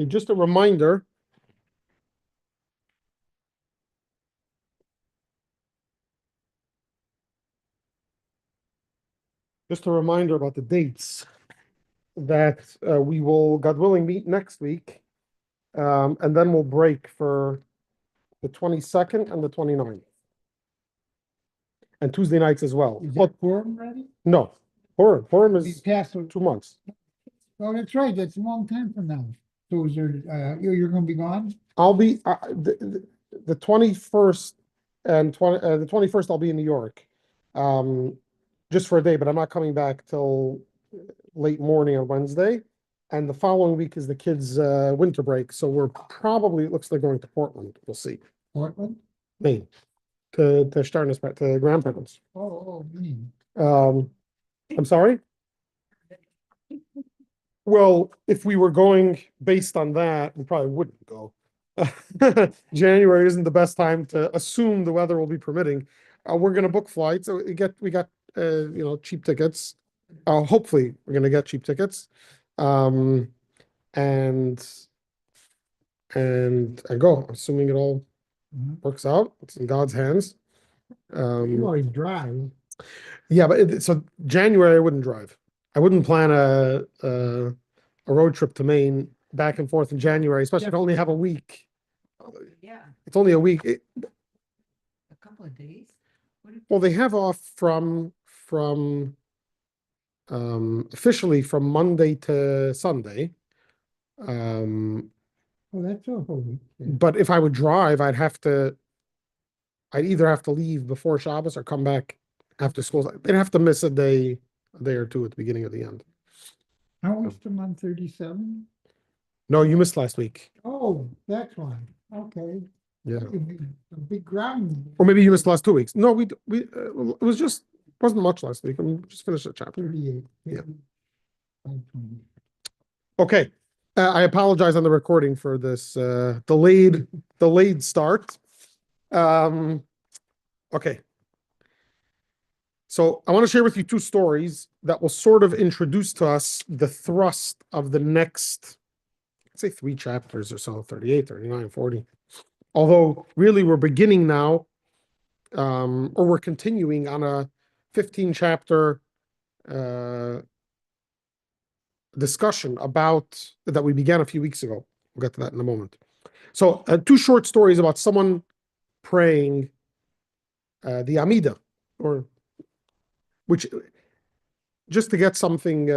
Just a reminder. Just a reminder about the dates that we will, God willing, meet next week. And then we'll break for the 22nd and the 29th. And Tuesday nights as well. Is that Purim ready? No, Purim We is passed, 2 months. oh, that's right, that's a long time from now. So is there, you're gonna be gone? I'll be the 21st and the 21st I'll be in New York, just for a day, but I'm not coming back till late morning on Wednesday. And the following week is the kids' winter break, so we're probably, it looks like, going to Portland. We'll see. Portland? Maine, to Starnes, to grandparents. Oh, Maine. I'm sorry. Well, if we were going based on that, we probably wouldn't go. January isn't the best time to assume the weather will be permitting. We're going to book flights. So we got cheap tickets. Hopefully we're going to get cheap tickets. And I go, assuming it all works out. It's in God's hands. You always drive. Yeah, but so January I wouldn't drive. I wouldn't plan a road trip to Maine back and forth in January, especially if I only have a week. Yeah, It's only a week. a couple of days. Well, they have off from officially from Monday to Sunday. Oh, that's a whole week. But if I would drive, I'd either have to leave before Shabbos or come back after school. They'd have to miss a day or two at the beginning or the end. How was the month 37? No, you missed last week. Oh, that's why. Okay. Yeah. A big ground. Or maybe you missed the last 2 weeks. No, it wasn't much last week. I'm just finished the chapter. 38. Yeah. 520. Okay. I apologize on the recording for this delayed start. Okay. So I want to share with you 2 stories that will sort of introduce to us the thrust of the next, let's say 3 chapters or so, 38, 39, 40. Although really we're beginning now, or we're continuing on a 15 chapter discussion about that we began a few weeks ago. We'll get to that in a moment. So 2 short stories about someone praying the Amida, or which, just to get something,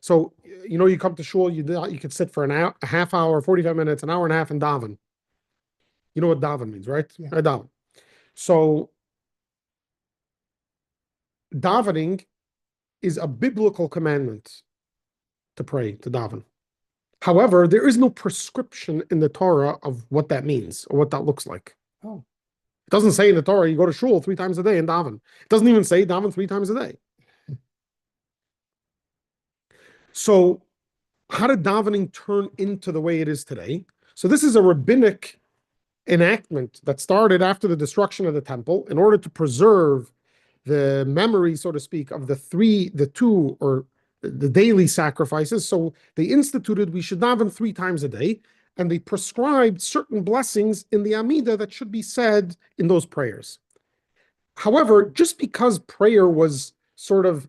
so you come to shul, you could sit for an hour, a half hour, 45 minutes, an hour and a half in daven. You know what daven means, right? Yeah. Daven. So davening is a biblical commandment to pray, to daven. However, there is no prescription in the Torah of what that means or what that looks like. Oh. It doesn't say in the Torah you go to shul 3 times a day and daven. It doesn't even say daven 3 times a day. So how did davening turn into the way it is today? So this is a rabbinic enactment that started after the destruction of the temple in order to preserve the memory, so to speak, of the 2 or the daily sacrifices. So they instituted we should daven 3 times a day, and they prescribed certain blessings in the Amida that should be said in those prayers. However, just because prayer was sort of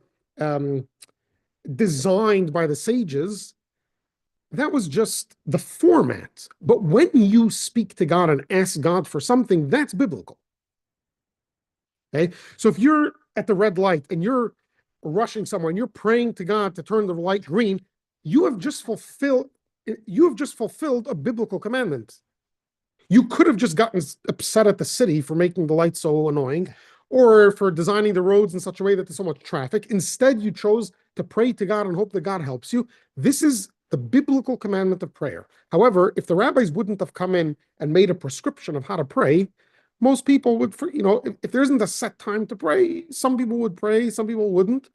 designed by the sages, that was just the format. But when you speak to God and ask God for something, that's biblical. Okay? So if you're at the red light and you're rushing somewhere and you're praying to God to turn the light green, you have just fulfilled a biblical commandment. You could have just gotten upset at the city for making the light so annoying, or for designing the roads in such a way that there's so much traffic. Instead, you chose to pray to God and hope that God helps you. This is the biblical commandment of prayer. However, if the rabbis wouldn't have come in and made a prescription of how to pray, most people would, if there isn't a set time to pray, some people would pray, some people wouldn't.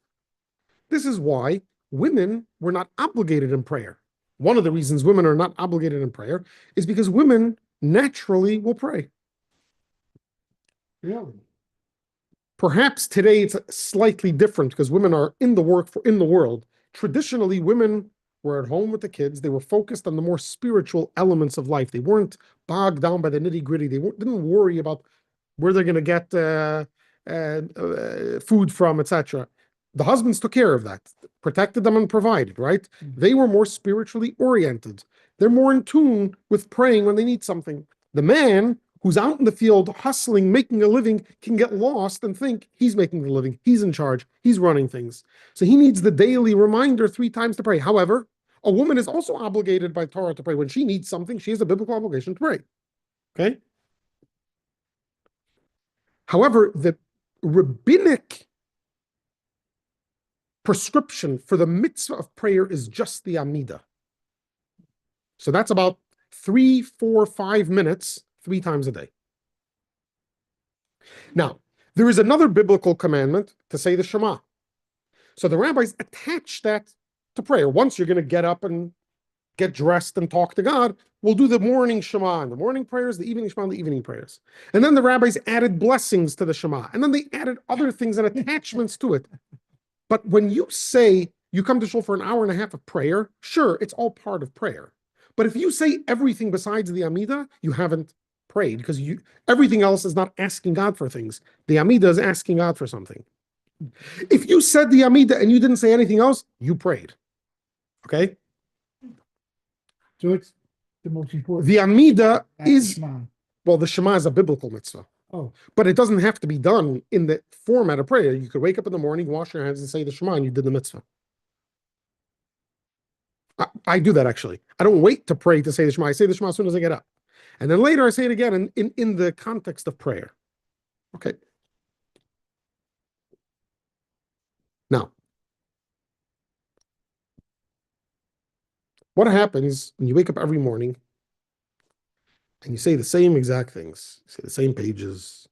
This is why women were not obligated in prayer. One of the reasons women are not obligated in prayer is because women naturally will pray. Really? Perhaps today it's slightly different because women are in the world. Traditionally, women were at home with the kids. They were focused on the more spiritual elements of life. They weren't bogged down by the nitty-gritty. They didn't worry about where they're going to get food from, etc. The husbands took care of that, protected them and provided, right? They were more spiritually oriented. They're more in tune with praying when they need something. The man who's out in the field hustling, making a living, can get lost and think he's making the living, he's in charge, he's running things. So he needs the daily reminder 3 times to pray. However, a woman is also obligated by Torah to pray. When she needs something, she has a biblical obligation to pray. Okay? However, the rabbinic prescription for the mitzvah of prayer is just the Amidah. So that's about 3, 4, 5 minutes, 3 times a day. Now, there is another biblical commandment to say the Shema. So the rabbis attach that to prayer. Once you're going to get up and get dressed and talk to God, we'll do the morning Shema and the morning prayers, the evening Shema and the evening prayers. And then the rabbis added blessings to the Shema. And then they added other things and attachments to it. But when you say you come to shul for an hour and a half of prayer, sure, it's all part of prayer. But if you say everything besides the Amidah, you haven't prayed, because everything else is not asking God for things. The Amidah is asking God for something. If you said the Amidah and you didn't say anything else, you prayed. Okay? So it's the most important. The Amidah That's is, Shema. well, the Shema is a biblical mitzvah. Oh, But it doesn't have to be done in the format of prayer. You could wake up in the morning, wash your hands, and say the Shema, and you did the mitzvah. I do that, actually. I don't wait to pray to say the Shema. I say the Shema as soon as I get up. And then later I say it again in the context of prayer. Okay. Now, what happens when you wake up every morning and you say the same exact things? You say the same pages,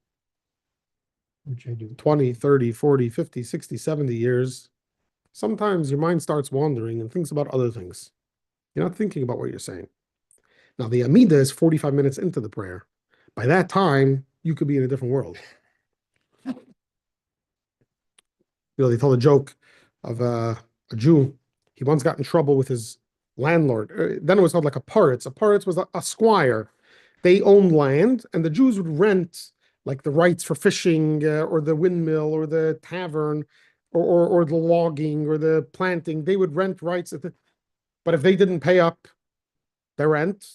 which I do. 20, 30, 40, 50, 60, 70 years. Sometimes your mind starts wandering and thinks about other things. You're not thinking about what you're saying. Now, the Amidah is 45 minutes into the prayer. By that time, you could be in a different world. They tell a joke of a Jew. He once got in trouble with his landlord. Then it was called like a paritz. A paritz was a squire. They owned land, and the Jews would rent like the rights for fishing, or the windmill, or the tavern, or the logging, or the planting. They would rent rights. But if they didn't pay up their rent,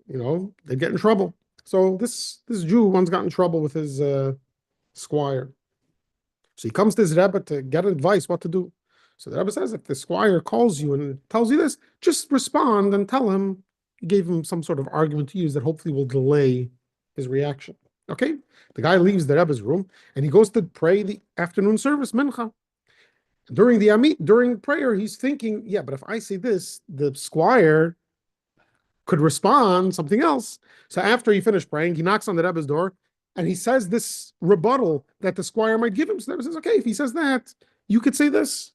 they'd get in trouble. So this Jew once got in trouble with his squire. So he comes to his Rebbe to get advice what to do. So the Rebbe says, if the squire calls you and tells you this, just respond and tell him you gave him some sort of argument to use that hopefully will delay his reaction. Okay? The guy leaves the Rebbe's room and he goes to pray the afternoon service, Mincha. During prayer, he's thinking, yeah, but if I say this, the squire could respond something else. So after he finished praying, he knocks on the Rebbe's door and he says this rebuttal that the squire might give him. So the Rebbe says, okay, if he says that, you could say this.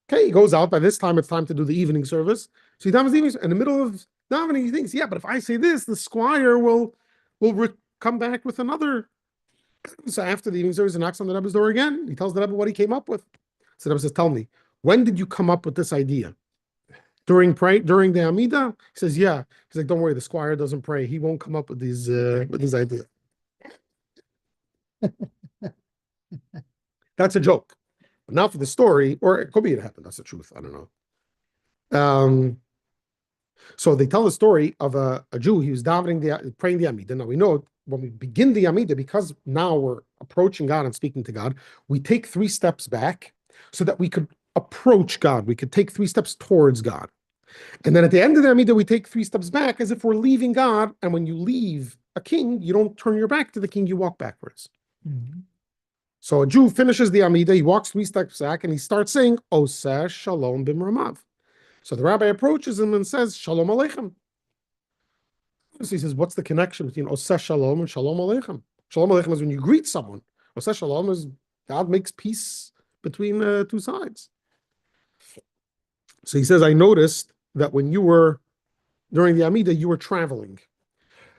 Okay, he goes out. By this time, it's time to do the evening service. So he davens the evening. In the middle of davening, he thinks, yeah, but if I say this, the squire will come back with another. So after the evening service, he knocks on the Rebbe's door again. He tells the Rebbe what he came up with. So the Rebbe says, tell me, when did you come up with this idea? During the Amidah? He says, yeah. He's like, don't worry, the squire doesn't pray. He won't come up with these ideas. That's a joke. But now for the story, or it could be it happened. That's the truth. I don't know. So they tell the story of a Jew. He was praying the Amidah. Now we know when we begin the Amidah, because now we're approaching God and speaking to God, we take 3 steps back so that we could approach God. We could take 3 steps towards God. And then at the end of the Amidah, we take 3 steps back as if we're leaving God. And when you leave a king, you don't turn your back to the king, you walk backwards. Mm-hmm. So a Jew finishes the Amidah, he walks 3 steps back, and he starts saying, Oseh Shalom Bimramav. So the rabbi approaches him and says, Shalom Aleichem. So he says, what's the connection between Oseh Shalom and Shalom Aleichem? Shalom Aleichem is when you greet someone. Oseh Shalom is God makes peace between 2 sides. So he says, I noticed that when you were, during the Amidah, you were traveling.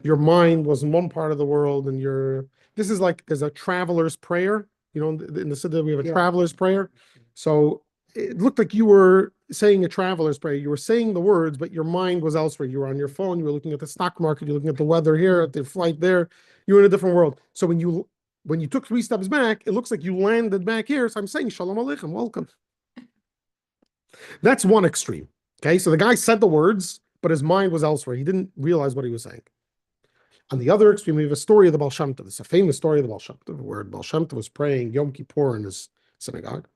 Your mind was in one part of the world, and this is like, there's a traveler's prayer. In the Siddur, we have a traveler's prayer. So it looked like you were saying a traveler's prayer. You were saying the words, but your mind was elsewhere. You were on your phone. You were looking at the stock market. You're looking at the weather here, at the flight there. You were in a different world. So when you took 3 steps back, it looks like you landed back here. So I'm saying Shalom Aleichem, welcome. That's one extreme. Okay, so the guy said the words, but his mind was elsewhere. He didn't realize what he was saying. On the other extreme, we have a story of the Baal Shem Tov. It's a famous story of the Baal Shem Tov, where Baal Shem Tov was praying Yom Kippur in his synagogue,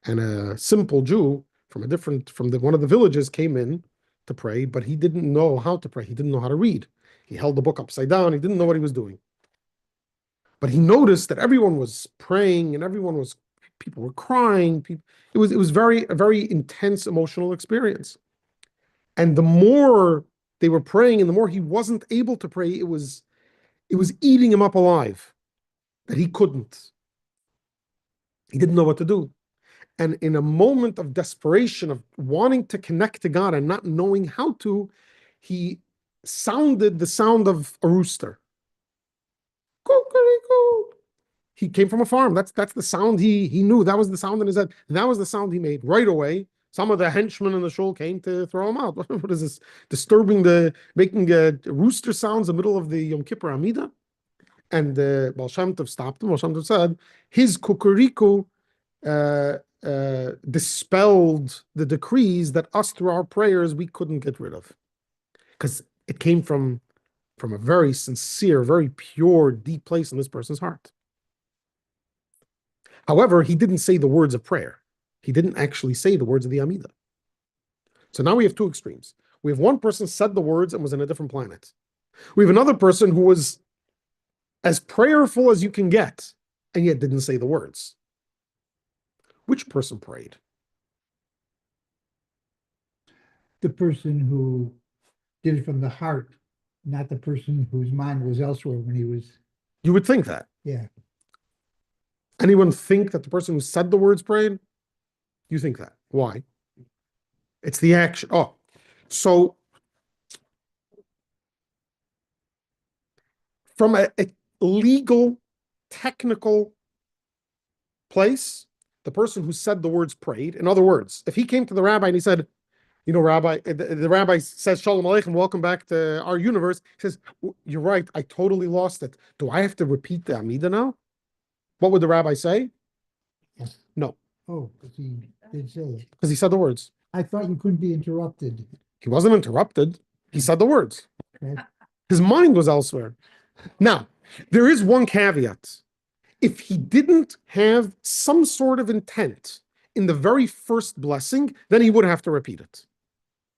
and a simple Jew from one of the villages came in to pray, but he didn't know how to pray. He didn't know how to read. He held the book upside down. He didn't know what he was doing. But he noticed that everyone was praying and people were crying. It was a very intense emotional experience. And the more they were praying and the more he wasn't able to pray, it was eating him up alive, that he couldn't. He didn't know what to do. And in a moment of desperation, of wanting to connect to God and not knowing how to, he sounded the sound of a rooster. He came from a farm. That's the sound he knew. That was the sound in his head. That was the sound he made right away. Some of the henchmen in the shul came to throw him out. What is this? Making rooster sounds in the middle of the Yom Kippur Amida? And Baal Shem Tov stopped him. Baal Shem Tov said, his kukuriku dispelled the decrees that us, through our prayers, we couldn't get rid of. Because it came from a very sincere, very pure, deep place in this person's heart. However, he didn't say the words of prayer. He didn't actually say the words of the Amidah. So now we have two extremes. We have one person said the words and was in a different planet. We have another person who was as prayerful as you can get, and yet didn't say the words. Which person prayed? The person who did it from the heart, not the person whose mind was elsewhere when he was. You would think that. Yeah. Anyone think that the person who said the words prayed? You think that. Why? It's the action. Oh, so from a legal, technical place, the person who said the words prayed. In other words, if he came to the rabbi and he said, Rabbi, the rabbi says, Shalom Aleichem, welcome back to our universe. He says, you're right, I totally lost it. Do I have to repeat the Amidah now? What would the rabbi say? Yes. No. Oh, because he did say it. Because he said the words. I thought you couldn't be interrupted. He wasn't interrupted. He said the words. Okay. His mind was elsewhere. Now, there is one caveat. If he didn't have some sort of intent in the very first blessing, then he would have to repeat it.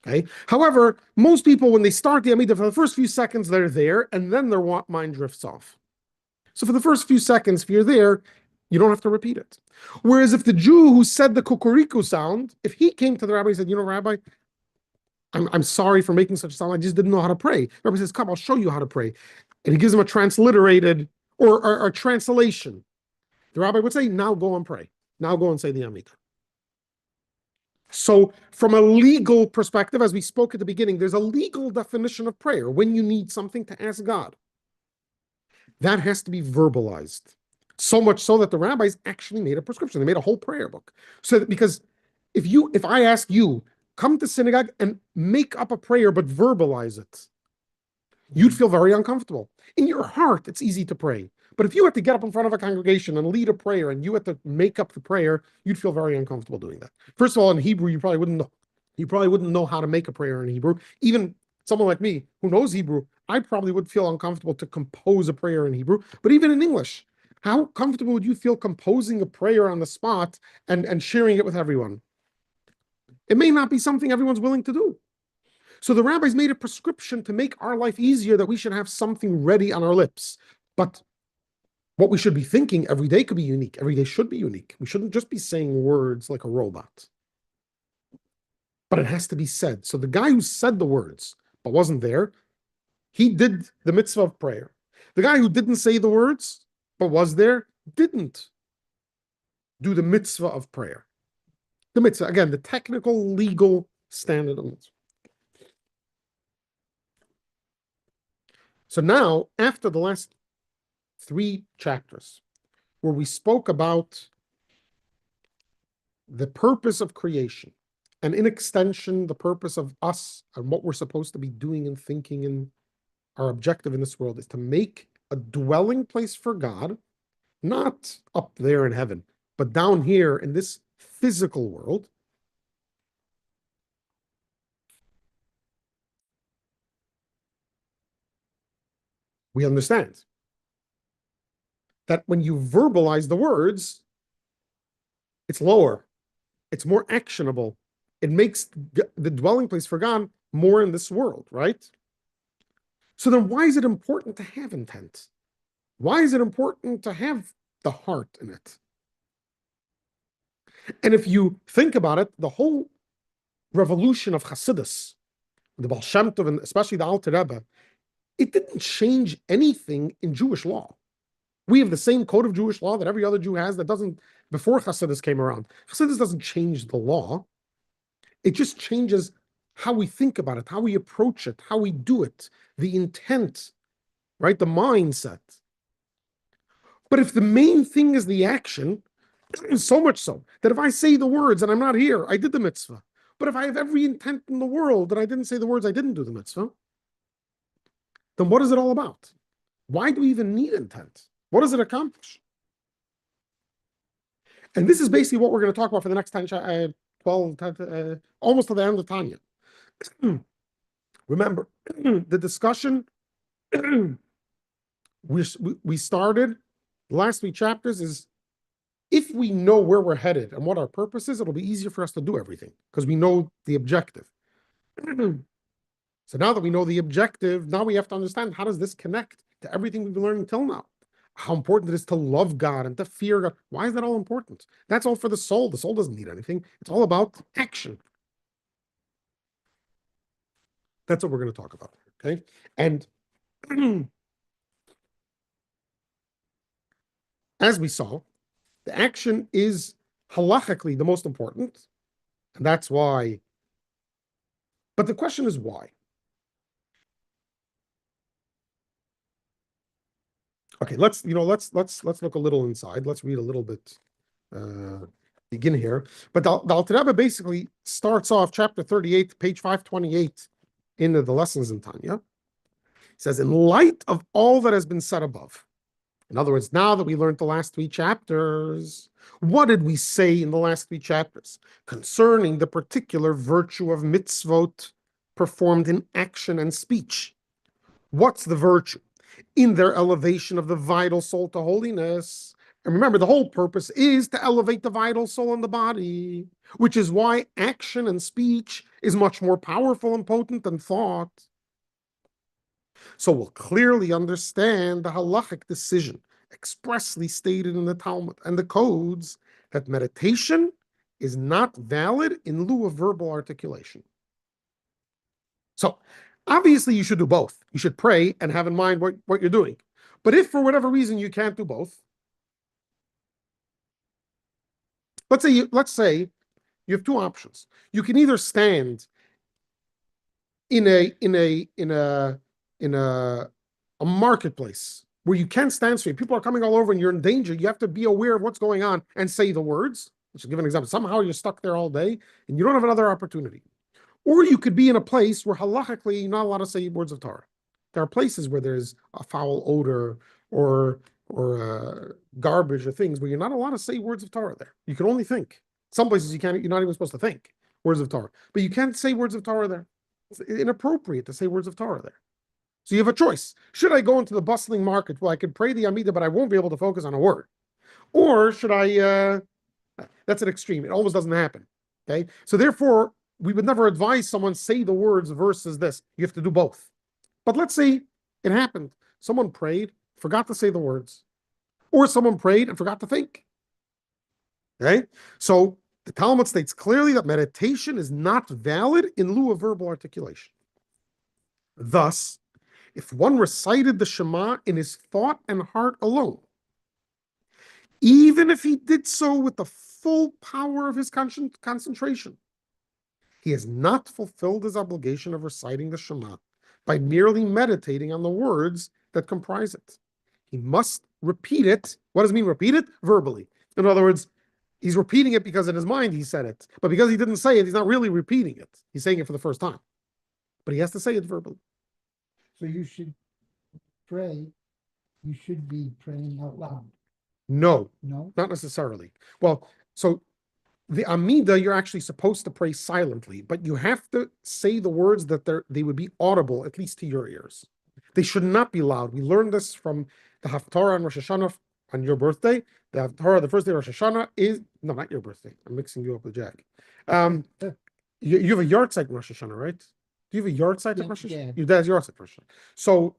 Okay. However, most people, when they start the Amidah, for the first few seconds, they're there, and then their mind drifts off. So for the first few seconds, if you're there, you don't have to repeat it. Whereas if the Jew who said the kukuriku sound, if he came to the rabbi and said, Rabbi, I'm sorry for making such a sound, I just didn't know how to pray. The rabbi says, come, I'll show you how to pray. And he gives him a transliterated or translation. The rabbi would say, now go and pray. Now go and say the Amidah. So from a legal perspective, as we spoke at the beginning, there's a legal definition of prayer when you need something to ask God. That has to be verbalized. So much so that the rabbis actually made a prescription. They made a whole prayer book. So that, because if I ask you, come to synagogue and make up a prayer, but verbalize it, you'd feel very uncomfortable. In your heart, it's easy to pray. But if you had to get up in front of a congregation and lead a prayer and you had to make up the prayer, you'd feel very uncomfortable doing that. First of all, in Hebrew, you probably wouldn't know how to make a prayer in Hebrew. Even someone like me who knows Hebrew, I probably would feel uncomfortable to compose a prayer in Hebrew. But even in English, how comfortable would you feel composing a prayer on the spot and sharing it with everyone? It may not be something everyone's willing to do. So the rabbis made a prescription to make our life easier, that we should have something ready on our lips. But what we should be thinking every day could be unique. Every day should be unique. We shouldn't just be saying words like a robot. But it has to be said. So the guy who said the words but wasn't there, he did the mitzvah of prayer. The guy who didn't say the words but was there didn't do the mitzvah of prayer. The mitzvah, again, the technical, legal standard of mitzvah. So now, after the last 3 chapters, where we spoke about the purpose of creation And in extension, the purpose of us and what we're supposed to be doing and thinking and our objective in this world is to make a dwelling place for God, not up there in heaven, but down here in this physical world. We understand that when you verbalize the words, it's lower, it's more actionable. It makes the dwelling place for God more in this world, right? So then why is it important to have intent? Why is it important to have the heart in it? And if you think about it, the whole revolution of Hasidus, the Baal Shem Tov, and especially the Alter Rebbe, it didn't change anything in Jewish law. We have the same code of Jewish law that every other Jew has that doesn't, before Hasidus came around. Hasidus doesn't change the law. It just changes how we think about it, how we approach it, how we do it, the intent, right? The mindset. But if the main thing is the action, so much so that if I say the words and I'm not here, I did the mitzvah. But if I have every intent in the world that I didn't say the words, I didn't do the mitzvah, then what is it all about? Why do we even need intent? What does it accomplish? And this is basically what we're going to talk about for the next 10, 12, 10, almost to the end of Tanya. Remember, the discussion we started the last 3 chapters is if we know where we're headed and what our purpose is, it'll be easier for us to do everything because we know the objective. So now that we know the objective, now we have to understand how does this connect to everything we've been learning till now? How important it is to love God and to fear God. Why is that all important? That's all for the soul. The soul doesn't need anything. It's all about action. That's what we're going to talk about. Okay. And as we saw, the action is halachically the most important. And that's why. But the question is why? Okay, let's look a little inside. Let's read a little bit, begin here. But the Alter Rebbe basically starts off chapter 38, page 528 in the lessons in Tanya. It says, in light of all that has been said above, in other words, now that we learned the last 3 chapters, what did we say in the last 3 chapters concerning the particular virtue of mitzvot performed in action and speech? What's the virtue? In their elevation of the vital soul to holiness. And remember, the whole purpose is to elevate the vital soul in the body, which is why action and speech is much more powerful and potent than thought. So we'll clearly understand the halachic decision expressly stated in the Talmud and the codes that meditation is not valid in lieu of verbal articulation. So obviously you should do both. You should pray and have in mind what you're doing. But if for whatever reason you can't do both, let's say you have 2 options. You can either stand in a marketplace where you can't stand straight. People are coming all over and you're in danger. You have to be aware of what's going on and say the words. Let's give an example. Somehow you're stuck there all day and you don't have another opportunity. Or you could be in a place where halachically you're not allowed to say words of Torah. There are places where there's a foul odor or garbage or things where you're not allowed to say words of Torah there. You can only think. Some places you're not even supposed to think words of Torah. But you can't say words of Torah there. It's inappropriate to say words of Torah there. So you have a choice. Should I go into the bustling market where I could pray the Amidah, but I won't be able to focus on a word? Or should I, that's an extreme. It almost doesn't happen. Okay. So therefore, we would never advise someone say the words versus this. You have to do both. But let's say it happened. Someone prayed, forgot to say the words. Or someone prayed and forgot to think. Okay. So the Talmud states clearly that meditation is not valid in lieu of verbal articulation. Thus, if one recited the Shema in his thought and heart alone, even if he did so with the full power of his concentration, he has not fulfilled his obligation of reciting the Shema by merely meditating on the words that comprise it. He must repeat it. What does it mean, repeat it? Verbally. In other words, He's repeating it because in his mind he said it. But because he didn't say it, he's not really repeating it. He's saying it for the first time. But he has to say it verbally. So you should pray, you should be praying out loud. No, No? not necessarily. Well, so the Amida, you're actually supposed to pray silently, but you have to say the words that they would be audible, at least to your ears. They should not be loud. We learned this from the Haftarah on Rosh Hashanah on your birthday. The Haftarah, the first day of Rosh Hashanah is, no, not your birthday. I'm mixing you up with Jack. You have a yard site in Rosh Hashanah, right? Do you have a yard site in Rosh Hashanah? Yeah. Your dad's yard site, Rosh Hashanah. So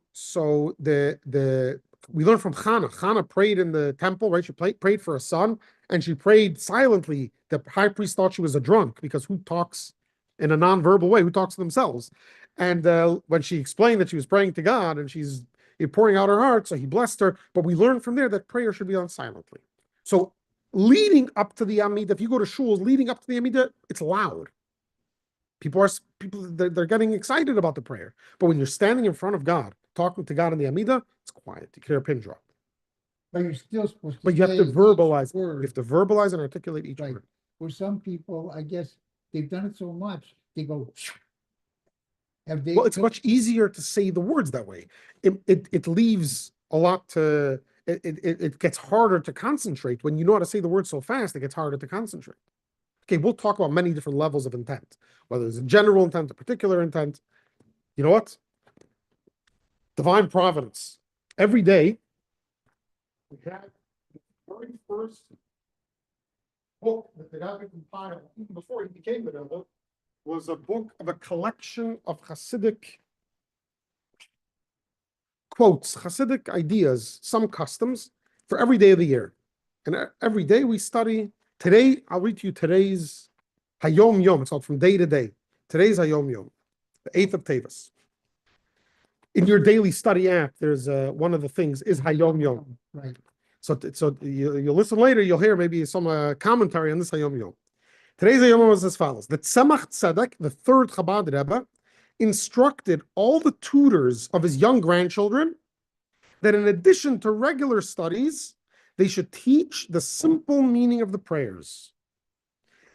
we learned from Chana. Chana prayed in the temple, right? She prayed for a son, and she prayed silently. The high priest thought she was a drunk because who talks in a non-verbal way? Who talks to themselves? And when she explained that she was praying to God and she's pouring out her heart, so he blessed her. But we learned from there that prayer should be done silently. So leading up to the Amida, if you go to shuls, leading up to the Amida, it's loud. They're getting excited about the prayer. But when you're standing in front of God, talking to God in the Amida, it's quiet. You can hear a pin drop. But you're still supposed to But you have to say each verbalize. You word. have to verbalize and articulate each Right. word. Where some people, I guess, they've done it so much, they go. Have they? Well, it's much easier to say the words that way. It leaves a lot to. It gets harder to concentrate when you know how to say the words so fast. It gets harder to concentrate. Okay, we'll talk about many different levels of intent, whether it's a general intent, a particular intent. You know what? Divine providence. Every day, we have the very first book that the Rebbe compiled, even before he became the Rebbe, was a book of a collection of Hasidic quotes, Hasidic ideas, some customs for every day of the year. And every day we study. Today, I'll read to you today's Hayom Yom. It's called from day to day. Today's Hayom Yom, the 8th of Tevis. In your daily study app, there's one of the things is Hayom Yom. Right. So you'll listen later, you'll hear maybe some commentary on this Hayom Yom. Today's Hayom Yom was as follows. The Tzemach Tzedek, the third Chabad Rebbe, instructed all the tutors of his young grandchildren that in addition to regular studies, they should teach the simple meaning of the prayers.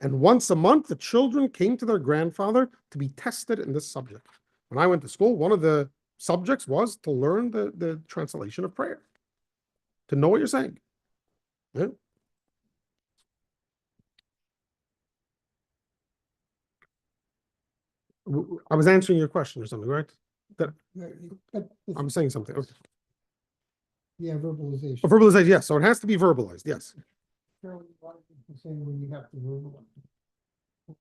And once a month, the children came to their grandfather to be tested in this subject. When I went to school, one of the subjects was to learn the translation of prayer, to know what you're saying. Yeah. I was answering your question or something, right? But I'm saying something. Okay. yeah, verbalization. Oh, verbalization, yes. So it has to be verbalized, yes. Saying when you have to verbalize. I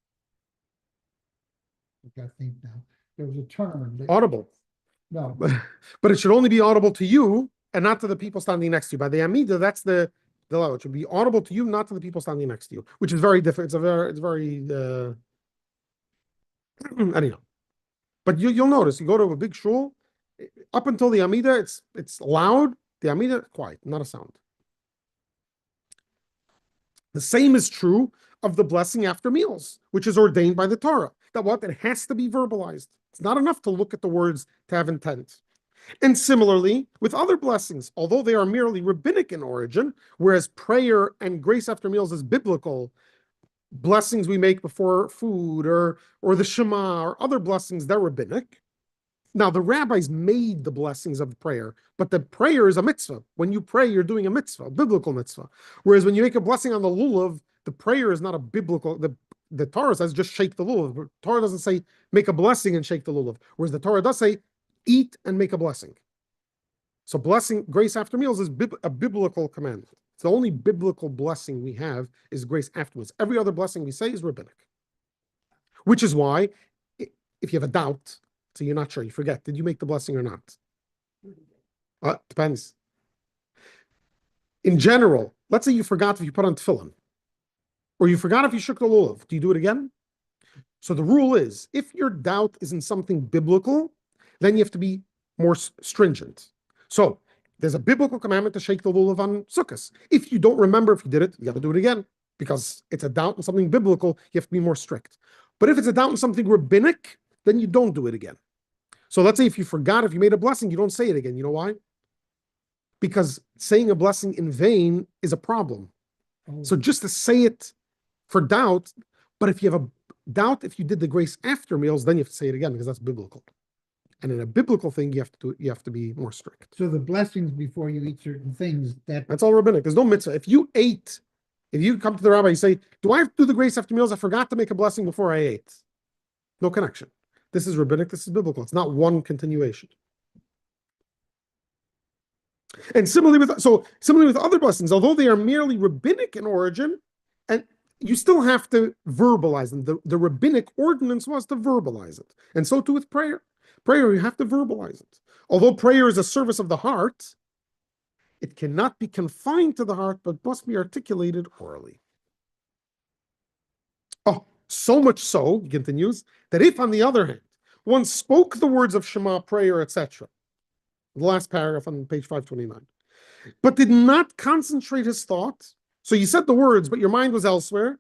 gotta think now. There was a term. Audible. No, But it should only be audible to you and not to the people standing next to you. By the Amida, that's the law. It should be audible to you, not to the people standing next to you, which is very different. It's very anyhow. But you'll notice, you go to a big shul, up until the Amida, it's loud. The Amida, quiet, not a sound. The same is true of the blessing after meals, which is ordained by the Torah. That what? It has to be verbalized. It's not enough to look at the words to have intent. And similarly, with other blessings, although they are merely rabbinic in origin, whereas prayer and grace after meals is biblical, blessings we make before food or the Shema or other blessings, they're rabbinic. Now, the rabbis made the blessings of prayer, but the prayer is a mitzvah. When you pray, you're doing a mitzvah, a biblical mitzvah. Whereas when you make a blessing on the lulav, the prayer is not a biblical, the Torah says just shake the lulav. The Torah doesn't say make a blessing and shake the lulav. Whereas the Torah does say eat and make a blessing. So blessing, grace after meals is a biblical command. It's the only biblical blessing we have is grace afterwards. Every other blessing we say is rabbinic. Which is why, if you have a doubt, so you're not sure, you forget, did you make the blessing or not? Depends. In general, let's say you forgot if you put on tefillin, or you forgot if you shook the lulav. Do you do it again? So the rule is, if your doubt is in something biblical, then you have to be more stringent. So there's a biblical commandment to shake the lulav on Sukkot. If you don't remember if you did it, you got to do it again because it's a doubt in something biblical. You have to be more strict. But if it's a doubt in something rabbinic, then you don't do it again. So let's say if you forgot, if you made a blessing, you don't say it again. You know why? Because saying a blessing in vain is a problem. Oh, So just to say it for doubt, but if you have a doubt if you did the grace after meals, then you have to say it again because that's biblical. And in a biblical thing, you have to be more strict. so the blessings before you eat certain things, That's all rabbinic. There's no mitzvah. If you come to the rabbi, you say, "Do I have to do the grace after meals? I forgot to make a blessing before I ate." No connection. This is rabbinic. This is biblical. It's not one continuation. And similarly with other blessings, although they are merely rabbinic in origin, and you still have to verbalize them. The rabbinic ordinance was to verbalize it, and so too with prayer. Prayer, you have to verbalize it. Although prayer is a service of the heart, it cannot be confined to the heart, but must be articulated orally. Oh, so much so, he continues, that if, on the other hand, one spoke the words of Shema, prayer, etc., the last paragraph on page 529, but did not concentrate his thought, so you said the words, but your mind was elsewhere,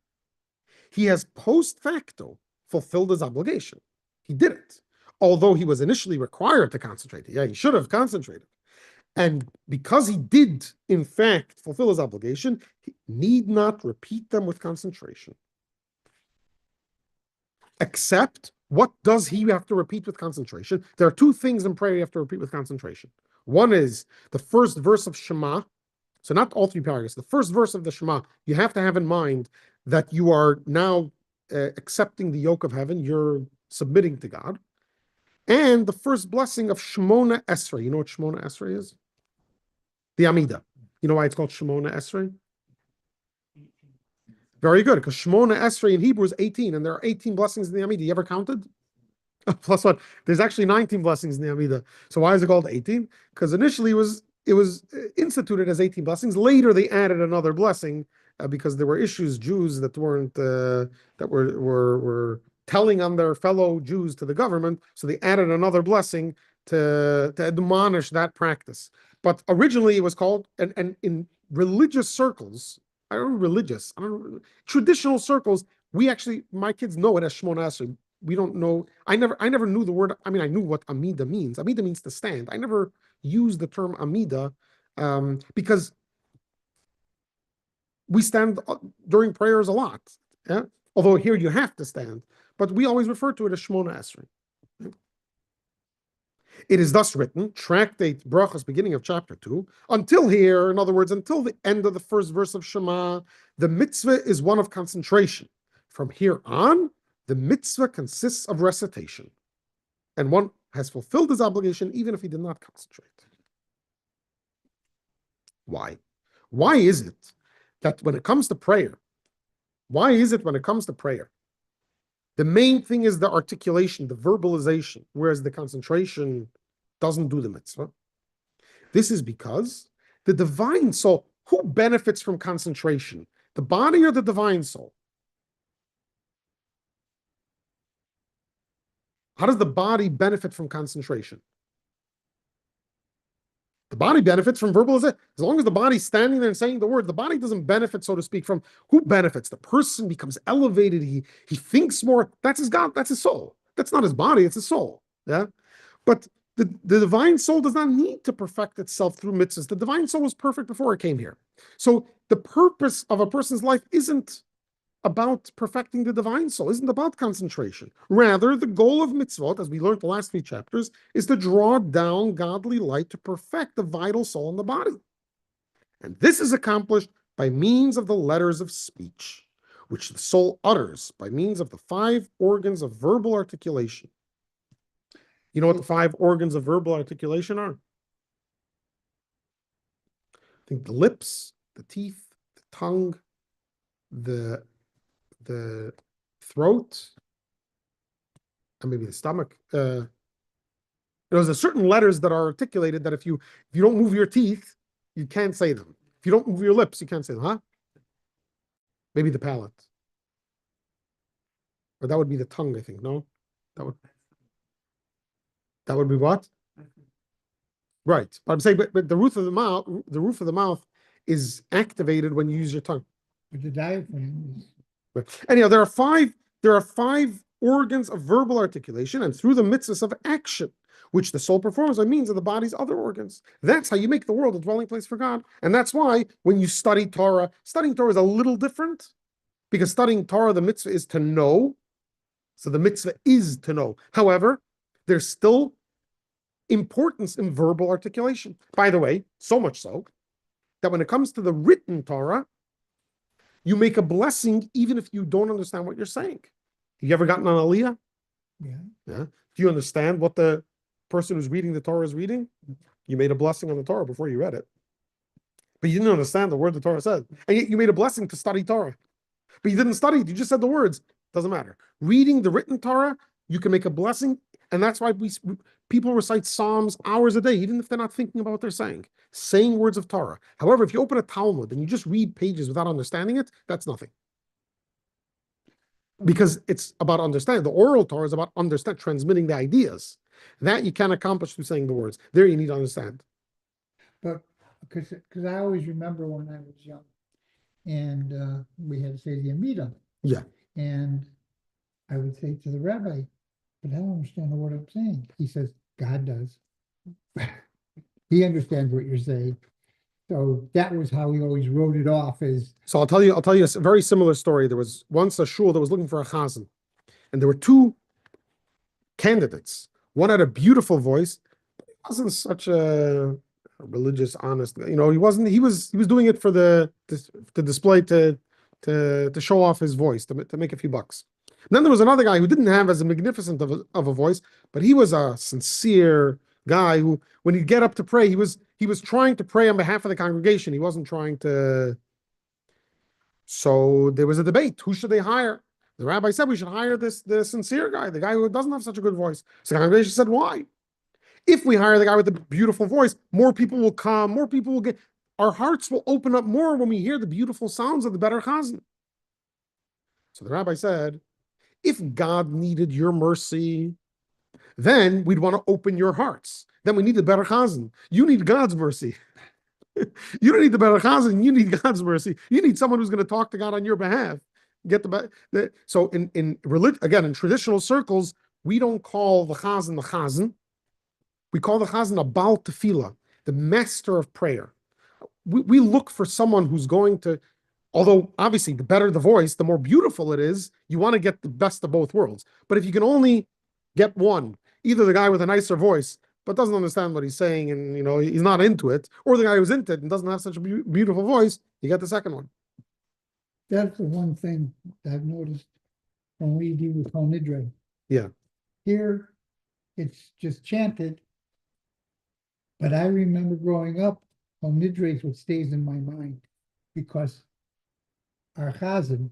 he has post facto fulfilled his obligation. He did it, although he was initially required to concentrate. Yeah, he should have concentrated. And because he did, in fact, fulfill his obligation, he need not repeat them with concentration. Except, what does he have to repeat with concentration? There are two things in prayer you have to repeat with concentration. One is the first verse of Shema. So not all three paragraphs. The first verse of the Shema, you have to have in mind that you are now accepting the yoke of heaven. You're submitting to God. And the first blessing of Shemona Esrei. You know what Shemona Esrei is? The Amida. You know why it's called Shemona Esrei? Very good, because Shemona Esrei in Hebrew is 18, and there are 18 blessings in the Amida. You ever counted? Plus one. There's actually 19 blessings in the Amida. So why is it called 18? Because initially it was instituted as 18 blessings. Later they added another blessing because there were issues, Jews that weren't that were telling on their fellow Jews to the government. So they added another blessing to admonish that practice. But originally it was called, and in religious circles, traditional circles, my kids know it as Shemona Esrei. We don't know. I never knew the word. I mean, I knew what Amida means. Amida means to stand. I never used the term Amida because we stand during prayers a lot. Yeah? Although here you have to stand, but we always refer to it as Shemona Esrei. It is thus written, tractate Brachos, beginning of chapter 2, until here, in other words, until the end of the first verse of Shema, the mitzvah is one of concentration. From here on, the mitzvah consists of recitation, and one has fulfilled his obligation even if he did not concentrate. Why? Why is it that when it comes to prayer, the main thing is the articulation, the verbalization, whereas the concentration doesn't do the mitzvah? This is because the divine soul, who benefits from concentration? The body or the divine soul? How does the body benefit from concentration? The body benefits from verbalization. As long as the body's standing there and saying the word, the body doesn't benefit, so to speak, from who benefits. The person becomes elevated. He thinks more. That's his God. That's his soul. That's not his body. It's his soul. Yeah. But the divine soul does not need to perfect itself through mitzvahs. The divine soul was perfect before it came here. So the purpose of a person's life isn't about perfecting the divine soul, isn't about concentration. Rather, the goal of mitzvot, as we learned the last 3 chapters, is to draw down godly light to perfect the vital soul in the body. And this is accomplished by means of the letters of speech, which the soul utters by means of the 5 organs of verbal articulation. You know what the 5 organs of verbal articulation are? I think the lips, the teeth, the tongue, the throat, and maybe the stomach. There's a certain letters that are articulated that if you don't move your teeth, you can't say them. If you don't move your lips, you can't say them, huh? Maybe the palate. Or that would be the tongue, I think, no? That would be what? Right. But I'm saying, but the roof of the mouth is activated when you use your tongue. But the diaphragm is. Anyhow, there are five organs of verbal articulation and through the mitzvahs of action, which the soul performs by means of the body's other organs. That's how you make the world a dwelling place for God. And that's why when you studying Torah is a little different, because studying Torah, the mitzvah is to know. So the mitzvah is to know. However, there's still importance in verbal articulation. By the way, so much so that when it comes to the written Torah, you make a blessing even if you don't understand what you're saying. Have you ever gotten on Aliyah? Yeah. Yeah. Do you understand what the person who's reading the Torah is reading? You made a blessing on the Torah before you read it. But you didn't understand the word the Torah said. And yet you made a blessing to study Torah. But you didn't study it. You just said the words. Doesn't matter. Reading the written Torah, you can make a blessing. And that's why people recite Psalms hours a day, even if they're not thinking about what they're saying words of Torah. However, if you open a Talmud and you just read pages without understanding it, that's nothing. Because it's about understanding. The oral Torah is about transmitting the ideas. That you can accomplish through saying the words. There you need to understand. But because I always remember when I was young and we had to say the Amida. Yeah. And I would say to the rabbi, but I don't understand what I'm saying. He says, God does. He understands what you're saying. So that was how he always wrote it off as. So I'll tell you a very similar story. There was once a shul that was looking for a chazan, and there were two candidates. One had a beautiful voice, but he wasn't such a religious, honest. He wasn't. He was doing it for the display to show off his voice to make a few bucks. And then there was another guy who didn't have as magnificent of a voice, but he was a sincere guy who, when he'd get up to pray, he was trying to pray on behalf of the congregation. He wasn't trying to. So there was a debate. Who should they hire? The rabbi said we should hire the sincere guy, the guy who doesn't have such a good voice. So the congregation said, why? If we hire the guy with the beautiful voice, more people will come, more people will get. Our hearts will open up more when we hear the beautiful sounds of the better chazan. So the rabbi said, if God needed your mercy, then we'd want to open your hearts. Then we need the better chazan. You need God's mercy. You don't need the better chazan. You need God's mercy. You need someone who's going to talk to God on your behalf. So in religion, again, in traditional circles, we don't call the chazan. We call the chazan a bal tefillah, the master of prayer. We look for someone who's going to. Although, obviously, the better the voice, the more beautiful it is. You want to get the best of both worlds. But if you can only get one, either the guy with a nicer voice, but doesn't understand what he's saying and, he's not into it, or the guy who's into it and doesn't have such a beautiful voice, you get the second one. That's the one thing I've noticed when we do with Kol Nidre. Yeah. Here, it's just chanted. But I remember growing up, Kol Nidre is what stays in my mind because our chazan,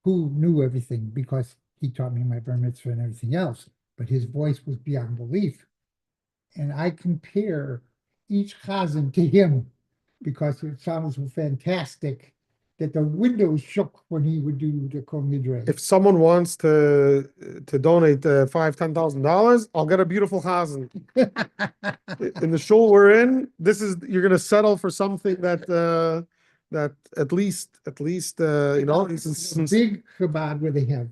who knew everything because he taught me my bar mitzvah and everything else, but his voice was beyond belief. And I compare each chazan to him because it sounds so fantastic that the windows shook when he would do the Kol Nidre. If someone wants to donate $5,000-$10,000, I'll get a beautiful chazan. In the shul we're in, you're going to settle for something that at least Big Chabad where they have.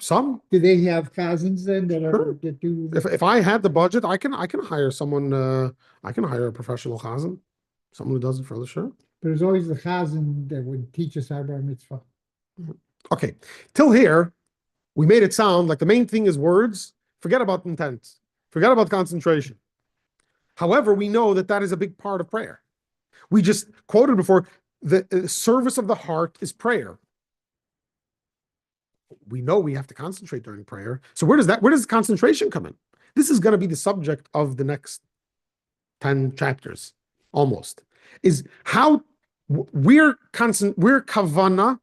Some. Do they have chazans then Sure. that do? If I had the budget, I can hire someone. I can hire a professional chazan, someone who does it for the sure. But there's always the chazan that would teach us our bar mitzvah. Okay, till here, we made it sound like the main thing is words. Forget about intent. Forget about concentration. However, we know that is a big part of prayer. We just quoted before, the service of the heart is prayer. We know we have to concentrate during prayer. So where does concentration come in? This is going to be the subject of the next 10 chapters, almost, is how we're kavana,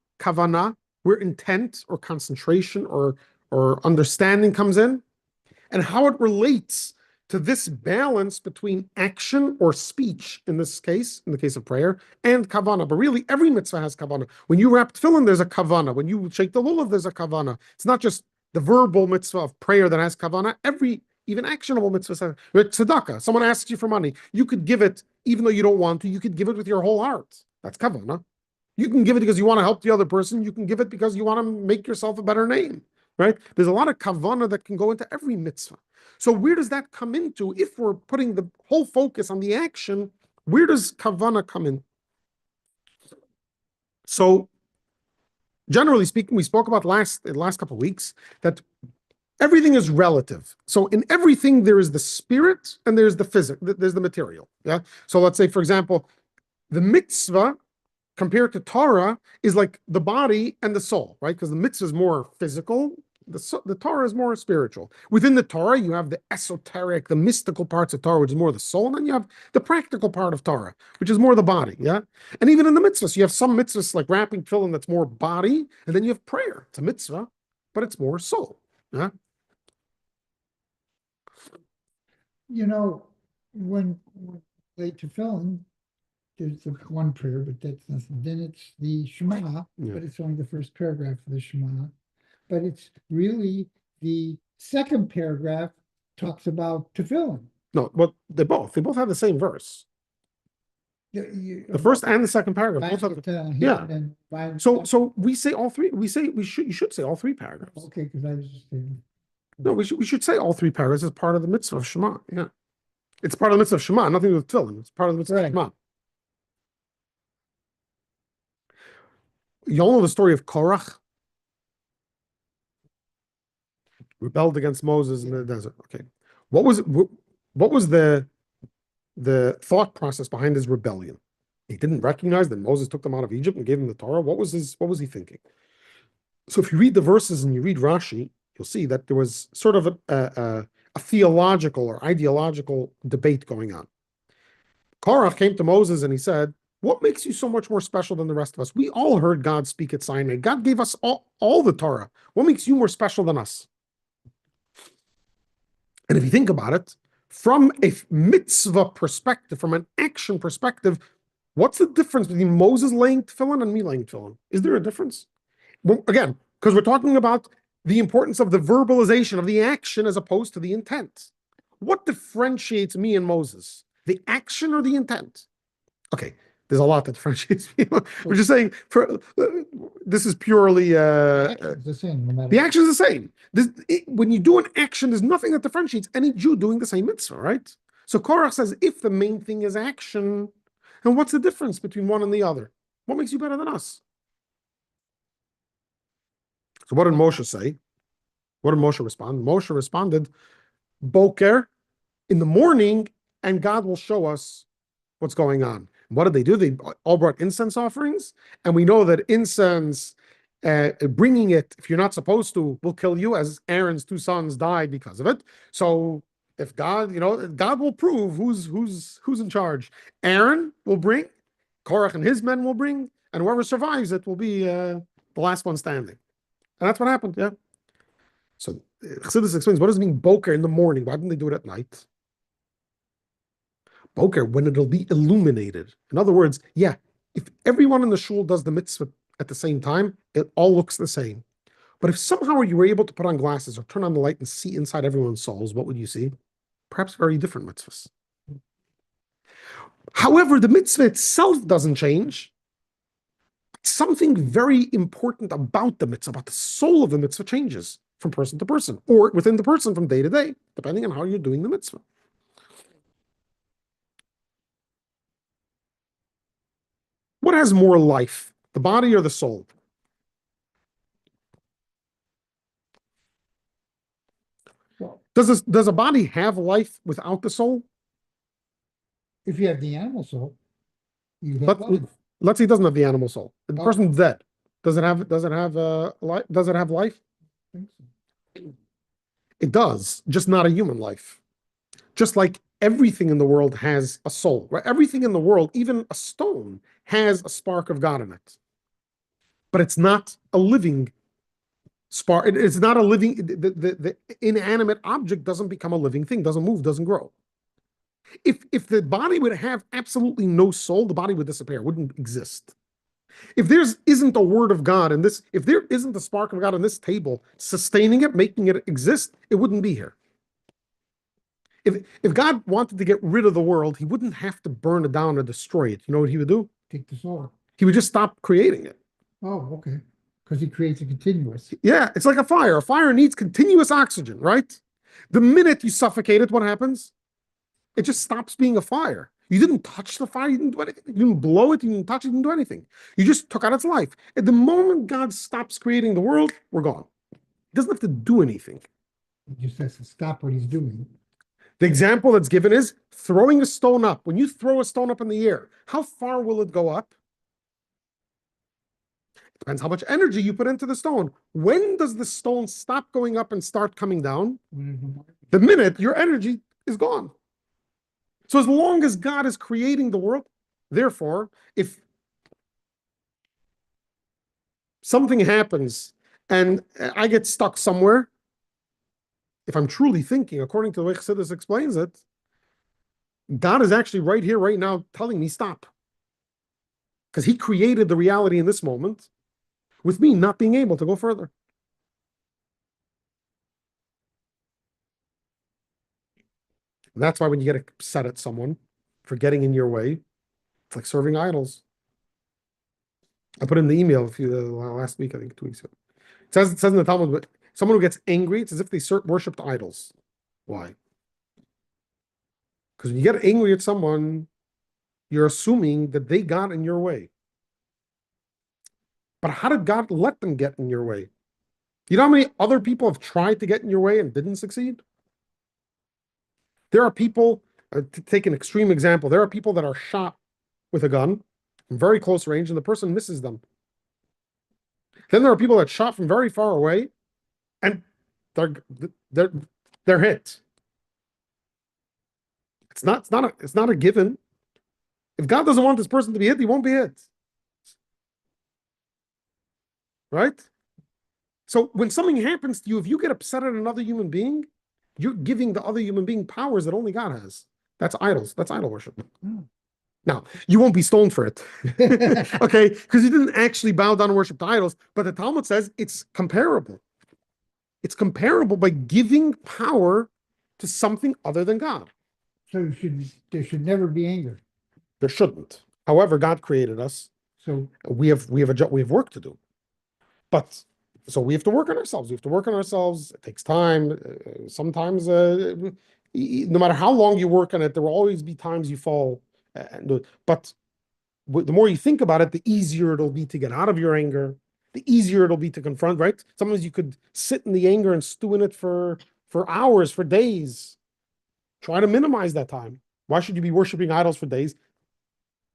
where intent or concentration or understanding comes in, and how it relates to this balance between action or speech, in this case, in the case of prayer, and kavana. But really, every mitzvah has kavana. When you wrap tefillin, there's a kavana. When you shake the lulav, there's a kavana. It's not just the verbal mitzvah of prayer that has kavana. Even actionable mitzvah. Tzedakah, someone asks you for money. You could give it, even though you don't want to. You could give it with your whole heart. That's kavana. You can give it because you want to help the other person. You can give it because you want to make yourself a better name. right? There's a lot of kavana that can go into every mitzvah. So where does that come into? If we're putting the whole focus on the action, where does kavana come in? So generally speaking, we spoke about the last couple of weeks that everything is relative. So in everything, there is the spirit and there's the physical, there's the material. Yeah. So let's say, for example, the mitzvah compared to Torah is like the body and the soul, right? Because the mitzvah is more physical, the Torah is more spiritual. Within the Torah, you have the esoteric, the mystical parts of Torah, which is more the soul, and then you have the practical part of Torah, which is more the body, yeah? And even in the mitzvahs, you have some mitzvahs like wrapping tefillin that's more body, and then you have prayer. It's a mitzvah, but it's more soul, yeah? You know, when they tefillin, there's the one prayer, but that's nothing. Then it's the Shema, Yeah. but it's only the first paragraph of the Shema. But it's really the second paragraph talks about tefillin. No, well, they both have the same verse. The first and the second paragraph both have yeah. So we say all three. You should say all three paragraphs. Okay, because I was just thinking. No, we should say all three paragraphs as part of the mitzvah of Shema. Yeah, it's part of the mitzvah of Shema, nothing to do with tefillin. It's part of the mitzvah of Shema. You all know the story of Korach, rebelled against Moses in the desert. Okay, what was the thought process behind his rebellion? He didn't recognize that Moses took them out of Egypt and gave him the Torah. What was he thinking? So if you read the verses and you read Rashi, you'll see that there was sort of a theological or ideological debate going on. Korach came to Moses and he said, "What makes you so much more special than the rest of us? We all heard God speak at Sinai. God gave us all the Torah. What makes you more special than us?" And if you think about it, from a mitzvah perspective, from an action perspective, what's the difference between Moses laying tefillin and me laying tefillin? Is there a difference? Well, again, because we're talking about the importance of the verbalization of the action as opposed to the intent. What differentiates me and Moses? The action or the intent? Okay, there's a lot that differentiates me. We're just saying, this is purely The same, no matter the action is the same. When you do an action, there's nothing that differentiates any Jew doing the same mitzvah, right? So Korach says, if the main thing is action, then what's the difference between one and the other? What makes you better than us? So what did Moshe say? What did Moshe respond? Moshe responded, Boker, in the morning, and God will show us what's going on. What did they do? They all brought incense offerings, and we know that incense, bringing it, if you're not supposed to, will kill you, as Aaron's two sons died because of it. So if God, God will prove who's in charge. Aaron will bring, Korach and his men will bring, and whoever survives it will be the last one standing. And that's what happened, yeah. So Chassidus explains, what does it mean, Boker, in the morning? Why didn't they do it at night? Boker, when it'll be illuminated. In other words, yeah, if everyone in the shul does the mitzvah at the same time, it all looks the same. But if somehow you were able to put on glasses or turn on the light and see inside everyone's souls, what would you see? Perhaps very different mitzvahs. However, the mitzvah itself doesn't change. Something very important about the mitzvah, about the soul of the mitzvah, changes from person to person, or within the person from day to day, depending on how you're doing the mitzvah. What has more life, the body or the soul? Does a body have life without the soul? if you have the animal soul, you have life. Let's say it doesn't have the animal soul. The person's dead. Does it have life? Does it have life? I think so. It does, just not a human life. Just like everything in the world has a soul, right? Everything in the world, even a stone, has a spark of God in it. But it's not a living spark. It's not a living, the inanimate object doesn't become a living thing, doesn't move, doesn't grow. If the body would have absolutely no soul, the body would disappear, wouldn't exist. If there isn't a word of God in this, if there isn't the spark of God on this table, sustaining it, making it exist, it wouldn't be here. If God wanted to get rid of the world, he wouldn't have to burn it down or destroy it. You know what he would do? Take the soul. He would just stop creating it. Oh, okay. Because he creates a continuous. Yeah, it's like a fire. A fire needs continuous oxygen, right? The minute you suffocate it, what happens? It just stops being a fire. You didn't touch the fire, you didn't do anything. You didn't blow it, you didn't touch it, you didn't do anything. You just took out its life. At the moment God stops creating the world, we're gone. He doesn't have to do anything. He just has to stop what he's doing. The example that's given is throwing a stone up. When you throw a stone up in the air, how far will it go up? Depends how much energy you put into the stone. When does the stone stop going up and start coming down? The minute your energy is gone. So as long as God is creating the world, therefore, if something happens and I get stuck somewhere, if I'm truly thinking, according to the way Chassidus explains it, God is actually right here, right now, telling me stop. Because he created the reality in this moment with me not being able to go further. And that's why when you get upset at someone for getting in your way, it's like serving idols. I put in the email last week, I think 2 weeks ago. It says in the Talmud, but someone who gets angry, it's as if they worshipped idols. Why? Because when you get angry at someone, you're assuming that they got in your way. But how did God let them get in your way? You know how many other people have tried to get in your way and didn't succeed? There are people, to take an extreme example, there are people that are shot with a gun from very close range and the person misses them. Then there are people that shot from very far away and they're hit. It's not a given. If God doesn't want this person to be hit, he won't be hit. Right? So when something happens to you, if you get upset at another human being, you're giving the other human being powers that only God has. That's idols. That's idol worship. Now, you won't be stoned for it. Okay? Because you didn't actually bow down and worship the idols, but the Talmud says it's comparable. It's comparable by giving power to something other than God. So there should never be anger. There shouldn't. However, God created us. So we have work to do. But so we have to work on ourselves. We have to work on ourselves. It takes time. Sometimes, no matter how long you work on it, there will always be times you fall. But the more you think about it, the easier it'll be to get out of your anger. The easier it'll be to confront. Right? Sometimes you could sit in the anger and stew in it for hours, for days. Try to minimize that time. Why should you be worshiping idols for days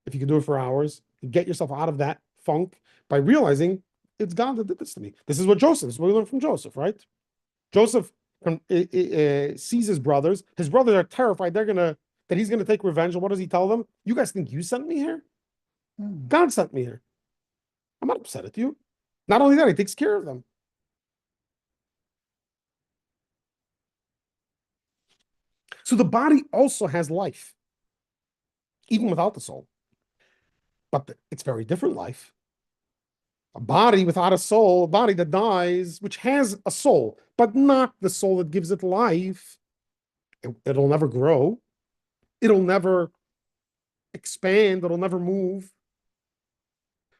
if you can do it for hours? Get yourself out of that funk by realizing it's God that did this to me. This is what we learned from Joseph, right? Joseph sees his brothers. His brothers are terrified. That he's gonna take revenge. And what does he tell them? You guys think you sent me here? God sent me here. I'm not upset at you. Not only that, he takes care of them. So the body also has life, even without the soul. But it's very different life. A body without a soul, a body that dies, which has a soul, but not the soul that gives it life. It'll never grow. It'll never expand. It'll never move.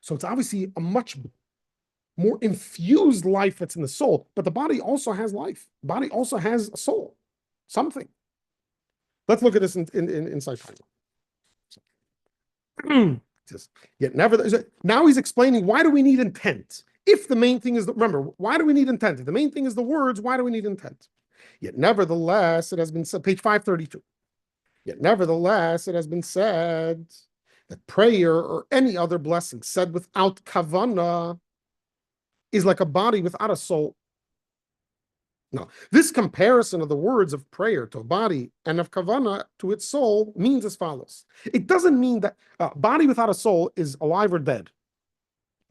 So it's obviously a much more infused life that's in the soul, but the body also has life. The body also has a soul, something. Let's look at this inside. Yet never. Now he's explaining why do we need intent? If the main thing is remember, why do we need intent? If the main thing is the words, why do we need intent? Yet nevertheless, it has been said, page 532. Yet nevertheless, it has been said that prayer or any other blessing said without kavanah is like a body without a soul. Now, this comparison of the words of prayer to a body and of kavanah to its soul means as follows. It doesn't mean that a body without a soul is alive or dead.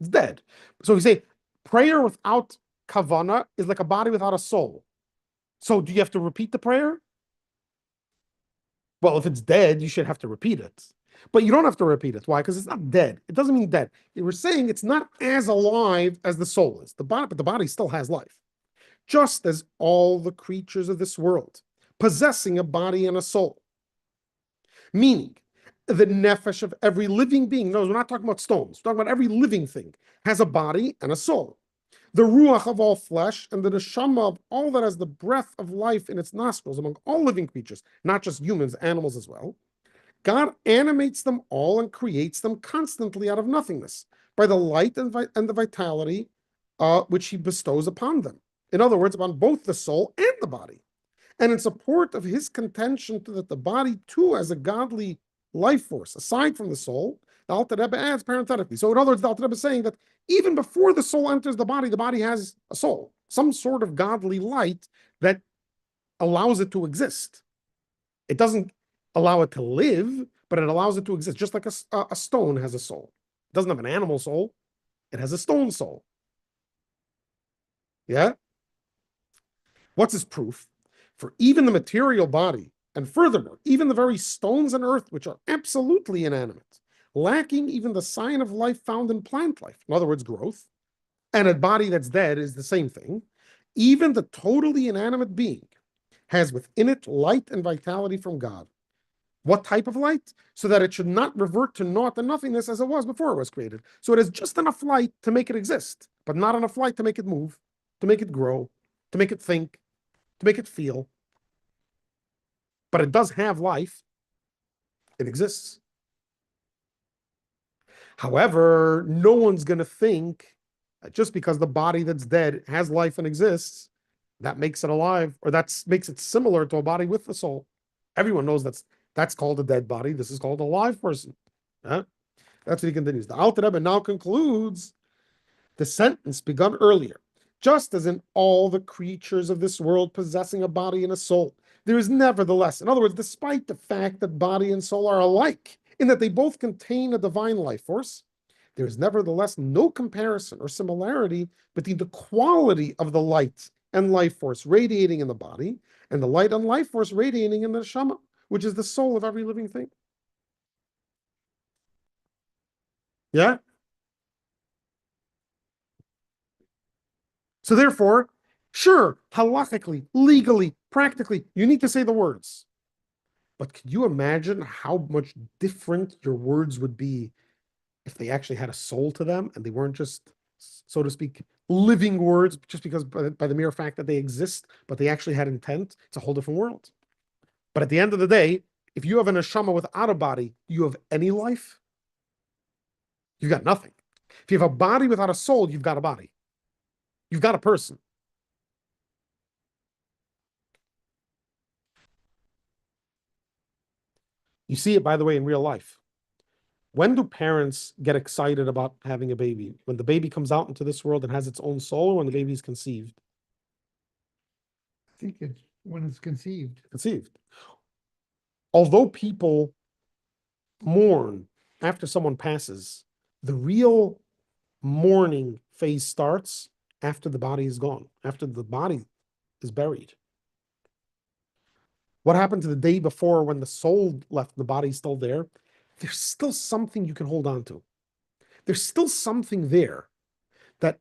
It's dead. So we say prayer without kavanah is like a body without a soul. So do you have to repeat the prayer? Well, if it's dead, you should have to repeat it. But you don't have to repeat it. Why? Because it's not dead. It doesn't mean dead. We're saying it's not as alive as the soul is. But the body still has life. Just as all the creatures of this world, possessing a body and a soul. Meaning, the nefesh of every living being, no, we're not talking about stones, we're talking about every living thing, has a body and a soul. the ruach of all flesh, and the neshama of all that has the breath of life in its nostrils among all living creatures, not just humans, animals as well. God animates them all and creates them constantly out of nothingness by the light and the vitality which he bestows upon them. In other words, upon both the soul and the body. And in support of his contention that the body too has a godly life force, aside from the soul, the Alter Rebbe adds parenthetically. So in other words, the Alter Rebbe is saying that even before the soul enters the body has a soul, some sort of godly light that allows it to exist. It doesn't allow it to live, but it allows it to exist, just like a stone has a soul. It doesn't have an animal soul, it has a stone soul. Yeah? What's his proof? For even the material body, and furthermore, even the very stones and earth, which are absolutely inanimate, lacking even the sign of life found in plant life, in other words, growth, and a body that's dead is the same thing, even the totally inanimate being has within it light and vitality from God. What type of light? So that it should not revert to naught and nothingness as it was before it was created. So it has just enough light to make it exist, but not enough light to make it move, to make it grow, to make it think, to make it feel. But it does have life. It exists. However, no one's going to think that just because the body that's dead has life and exists, that makes it alive, or that makes it similar to a body with the soul. Everyone knows that's called a dead body. This is called a live person. Huh? That's what he continues. The Alter Rebbe now concludes the sentence begun earlier. Just as in all the creatures of this world possessing a body and a soul, there is nevertheless, in other words, despite the fact that body and soul are alike, in that they both contain a divine life force, there is nevertheless no comparison or similarity between the quality of the light and life force radiating in the body and the light and life force radiating in the neshama, which is the soul of every living thing. Yeah? So therefore, sure, halachically, legally, practically, you need to say the words. But could you imagine how much different your words would be if they actually had a soul to them and they weren't just, so to speak, living words just because by the mere fact that they exist, but they actually had intent? It's a whole different world. But at the end of the day, if you have an neshama without a body, you have any life? You've got nothing. If you have a body without a soul, you've got a body. You've got a person. You see it, by the way, in real life. When do parents get excited about having a baby? When the baby comes out into this world and has its own soul, or when the baby is conceived? I think it's when it's conceived. Conceived. Although people mourn after someone passes, the real mourning phase starts after the body is gone, after the body is buried. What happened to the day before when the soul left, the body's still there? There's still something you can hold on to. There's still something there that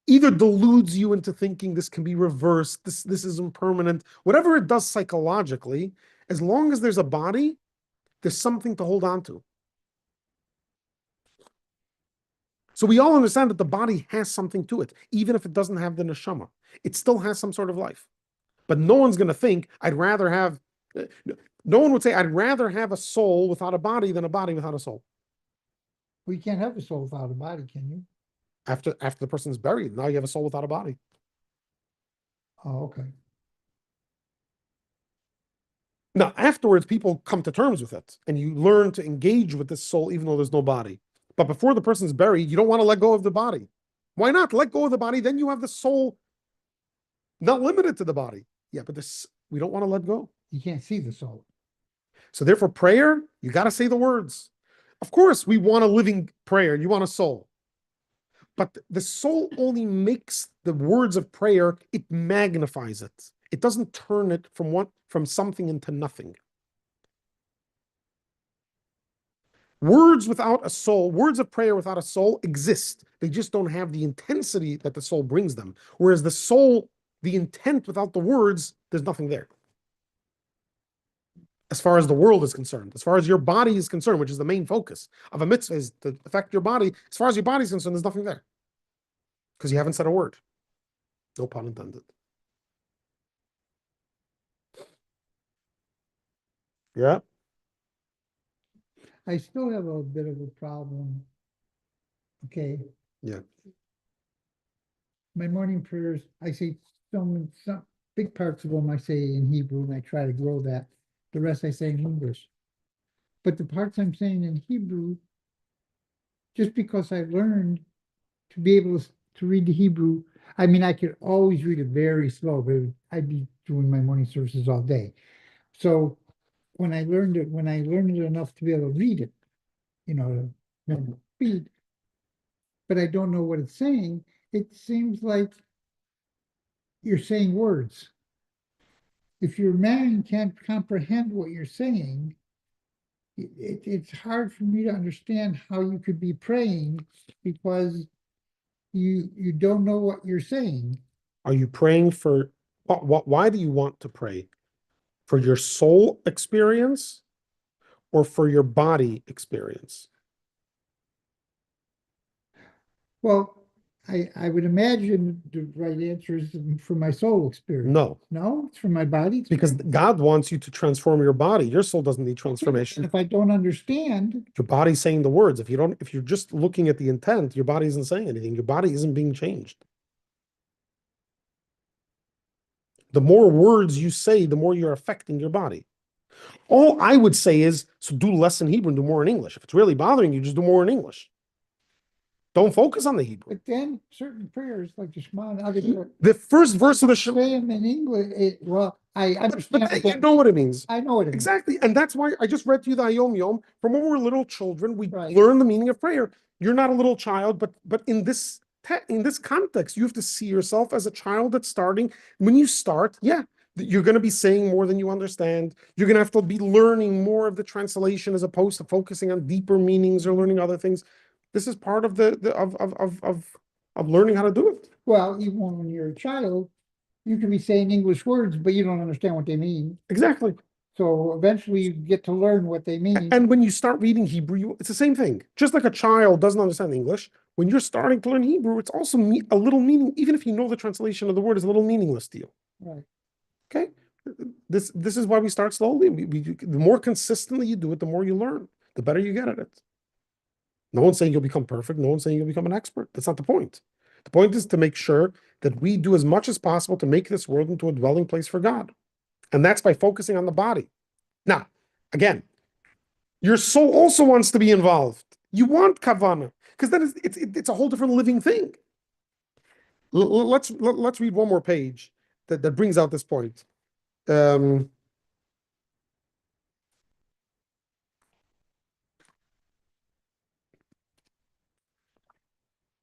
either deludes you into thinking this can be reversed, this is impermanent, whatever it does psychologically, as long as there's a body, there's something to hold on to. So we all understand that the body has something to it, even if it doesn't have the neshama. It still has some sort of life. But no one's going to think, no one would say, I'd rather have a soul without a body than a body without a soul. Well, you can't have a soul without a body, can you? After the person's buried, now you have a soul without a body. Oh, okay. Now, afterwards, people come to terms with it, and you learn to engage with this soul even though there's no body. But before the person's buried, you don't want to let go of the body. Why not? Let go of the body, then you have the soul not limited to the body. Yeah, but we don't want to let go. You can't see the soul. So therefore, prayer, you got to say the words. Of course, we want a living prayer. You want a soul. But the soul only makes the words of prayer, it magnifies it. It doesn't turn it from something into nothing. Words without a soul, words of prayer without a soul exist. They just don't have the intensity that the soul brings them. Whereas the soul, the intent without the words, there's nothing there. As far as the world is concerned, as far as your body is concerned, which is the main focus of a mitzvah, is to affect your body. As far as your body is concerned, there's nothing there. because you haven't said a word. No pun intended. Yeah. I still have a bit of a problem. Okay. Yeah. My morning prayers, I say some big parts of them I say in Hebrew, and I try to grow that. The rest I say in English. But the parts I'm saying in Hebrew, just because I learned to be able to read the Hebrew, I mean, I could always read it very slow, but I'd be doing my morning services all day. So when I learned it enough to be able to read it, read, but I don't know what it's saying, it seems like you're saying words. If your mind can't comprehend what you're saying, it's hard for me to understand how you could be praying because you don't know what you're saying. Are you praying for why do you want to pray? For your soul experience or for your body experience? Well, I would imagine the right answer is for my soul experience. No. No, it's for my body Because experience. God wants you to transform your body. Your soul doesn't need And transformation. if I don't understand, Your body's saying the words. If you're just looking at the intent, your body isn't saying anything. Your body isn't being changed. The more words you say, the more you're affecting your body. All I would say is, so do less in Hebrew and do more in English. If it's really bothering you, just do more in English. Don't focus on the Hebrew. but then certain prayers like the Shema and other prayers, The first verse of the Shema. say them in English. I understand. But you know what it means. I know what it means. Exactly. And that's why I just read to you the Hayom Yom. From when we were little children, we Right. learn the meaning of prayer. You're not a little child, but in this context, you have to see yourself as a child that's starting. When you start, yeah, you're going to be saying more than you understand. You're going to have to be learning more of the translation as opposed to focusing on deeper meanings or learning other things. This is part of of learning how to do it. Well, even when you're a child, you can be saying English words, but you don't understand what they mean. Exactly. So eventually you get to learn what they mean. And when you start reading Hebrew, it's the same thing. Just like a child doesn't understand English, when you're starting to learn Hebrew, it's also a little meaning, even if you know the translation of the word is a little meaningless to you. Right. Okay? This is why we start slowly. The more consistently you do it, the more you learn, the better you get at it. No one's saying you'll become perfect. No one's saying you'll become an expert. That's not the point. The point is to make sure that we do as much as possible to make this world into a dwelling place for God. And that's by focusing on the body. Now, again, your soul also wants to be involved. You want kavana, because then it's a whole different living thing. Let's read one more page that brings out this point.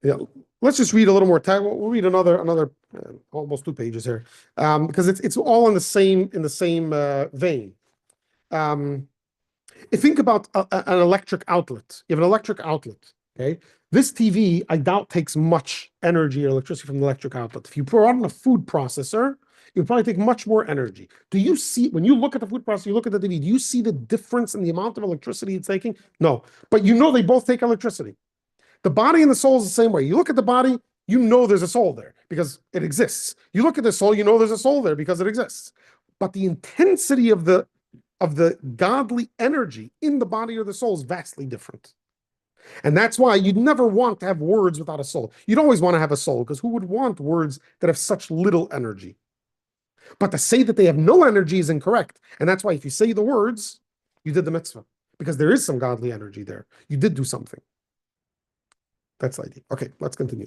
Yeah, let's just read a little more time. We'll read another almost 2 pages here, because it's all in the same vein. Think about an electric outlet. You have an electric outlet. Okay, this TV I doubt takes much energy or electricity from the electric outlet. If you put on a food processor, it would probably take much more energy. Do you see when you look at the food processor, you look at the TV? Do you see the difference in the amount of electricity it's taking? No, but you know they both take electricity. The body and the soul is the same way. You look at the body, you know there's a soul there because it exists. You look at the soul, you know there's a soul there because it exists. But the intensity of the godly energy in the body or the soul is vastly different. And that's why you'd never want to have words without a soul. You'd always want to have a soul because who would want words that have such little energy? But to say that they have no energy is incorrect. And that's why if you say the words, you did the mitzvah because there is some godly energy there. You did do something. That's the idea. Okay, let's continue.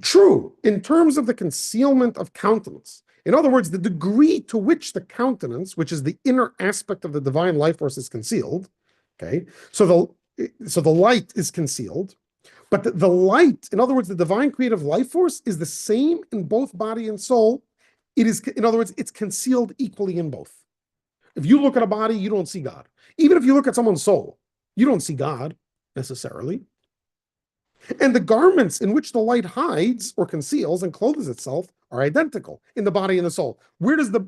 True, in terms of the concealment of countenance. In other words, the degree to which the countenance, which is the inner aspect of the divine life force, is concealed. Okay, so the light is concealed, but the light, in other words, the divine creative life force is the same in both body and soul. It is, in other words, it's concealed equally in both. If you look at a body, you don't see God. Even if you look at someone's soul, you don't see God necessarily. And the garments in which the light hides or conceals and clothes itself are identical in the body and the soul. Where does the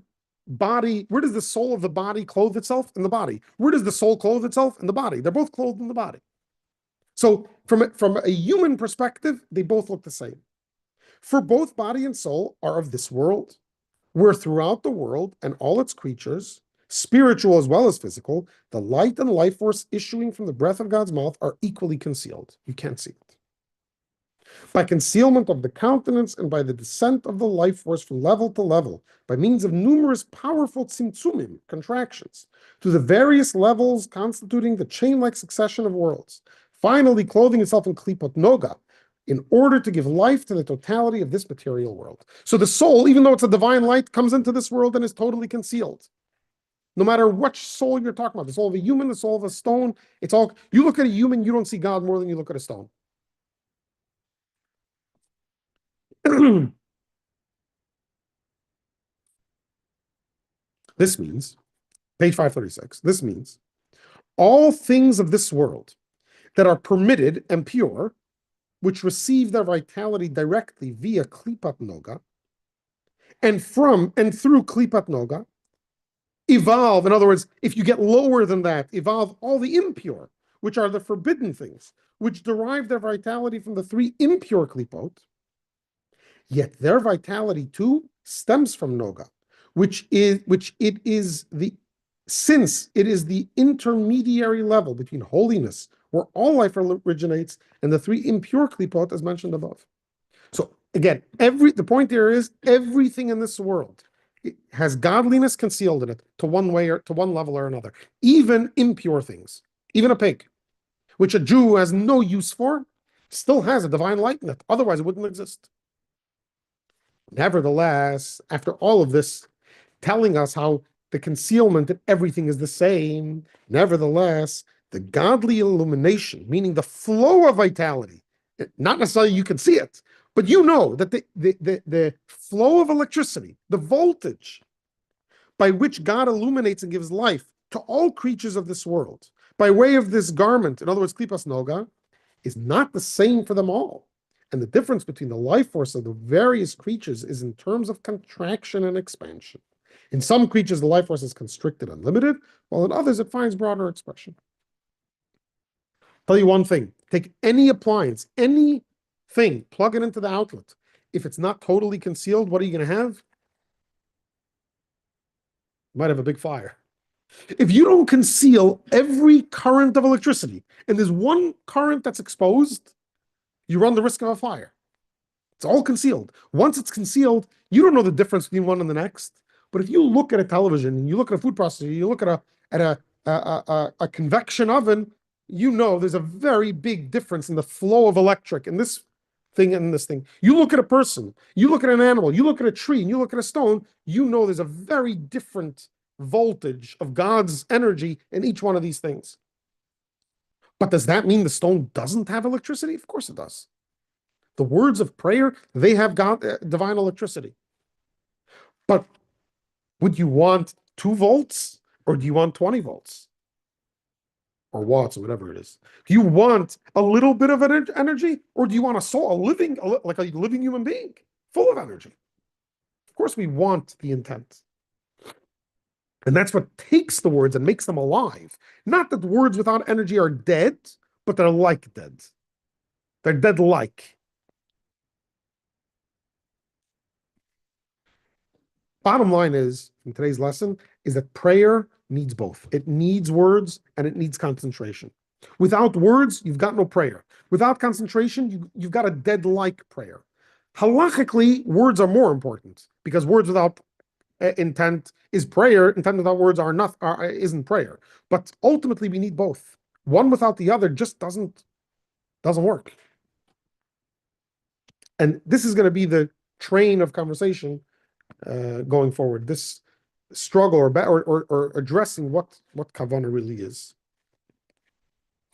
soul of the body clothe itself? In the body. Where does the soul clothe itself? In the body. They're both clothed in the body. So from a human perspective, they both look the same. For both body and soul are of this world, where throughout the world and all its creatures, spiritual as well as physical, the light and life force issuing from the breath of God's mouth are equally concealed. You can't see it. By concealment of the countenance and by the descent of the life force from level to level, by means of numerous powerful tzimtzumim, contractions, to the various levels constituting the chain-like succession of worlds, finally clothing itself in klipot noga, in order to give life to the totality of this material world. So the soul, even though it's a divine light, comes into this world and is totally concealed. No matter which soul you're talking about, the soul of a human, the soul of a stone, it's all, you look at a human, you don't see God more than you look at a stone. This means, page 536, this means all things of this world that are permitted and pure, which receive their vitality directly via klipat noga, and through klipat noga, evolve. In other words, if you get lower than that, evolve all the impure, which are the forbidden things, which derive their vitality from the three impure klipot. Yet their vitality too stems from noga, since it is the intermediary level between holiness, where all life originates, and the three impure klipot as mentioned above. So again, the point here is everything in this world has godliness concealed in it to one way or to one level or another. Even impure things, even a pig, which a Jew has no use for, still has a divine light in it. Otherwise, it wouldn't exist. Nevertheless, after all of this, telling us how the concealment and everything is the same, nevertheless, the godly illumination, meaning the flow of vitality, not necessarily you can see it, but you know that the flow of electricity, the voltage by which God illuminates and gives life to all creatures of this world, by way of this garment, in other words, klipas noga, is not the same for them all. And the difference between the life force of the various creatures is in terms of contraction and expansion. In some creatures, the life force is constricted and limited, while in others, it finds broader expression. Tell you one thing, take any appliance, anything, plug it into the outlet. If it's not totally concealed, what are you going to have? You might have a big fire. If you don't conceal every current of electricity, and there's one current that's exposed, you run the risk of a fire. It's all concealed. Once it's concealed, you don't know the difference between one and the next. But if you look at a television, and you look at a food processor, you look at a convection oven, you know there's a very big difference in the flow of electric in this thing and this thing. You look at a person, you look at an animal, you look at a tree, and you look at a stone, you know there's a very different voltage of God's energy in each one of these things. But does that mean the stone doesn't have electricity? Of course it does. The words of prayer, they have divine electricity. But would you want 2 volts or do you want 20 volts? Or watts or whatever it is. Do you want a little bit of energy or do you want a soul, like a living human being, full of energy? Of course we want the intent. And that's what takes the words and makes them alive. Not that words without energy are dead, but they're like dead. They're dead-like. Bottom line is, in today's lesson, is that prayer needs both. It needs words and it needs concentration. Without words, you've got no prayer. Without concentration, you've got a dead-like prayer. Halachically, words are more important because words without intent is prayer. Intent without words isn't prayer. But ultimately, we need both. One without the other just doesn't work. And this is going to be the train of conversation going forward. This struggle or addressing what kavanah really is.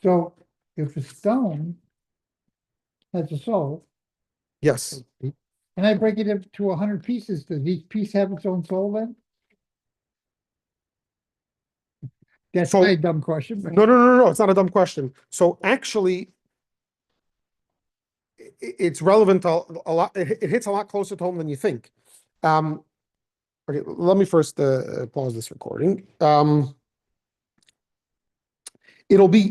So if a stone has a soul, Yes. and I break it into 100 pieces, does each piece have its own soul then? That's So- my dumb question. but- No. It's not a dumb question. So actually, it's relevant to a lot. It hits a lot closer to home than you think. Okay, let me first pause this recording. It'll be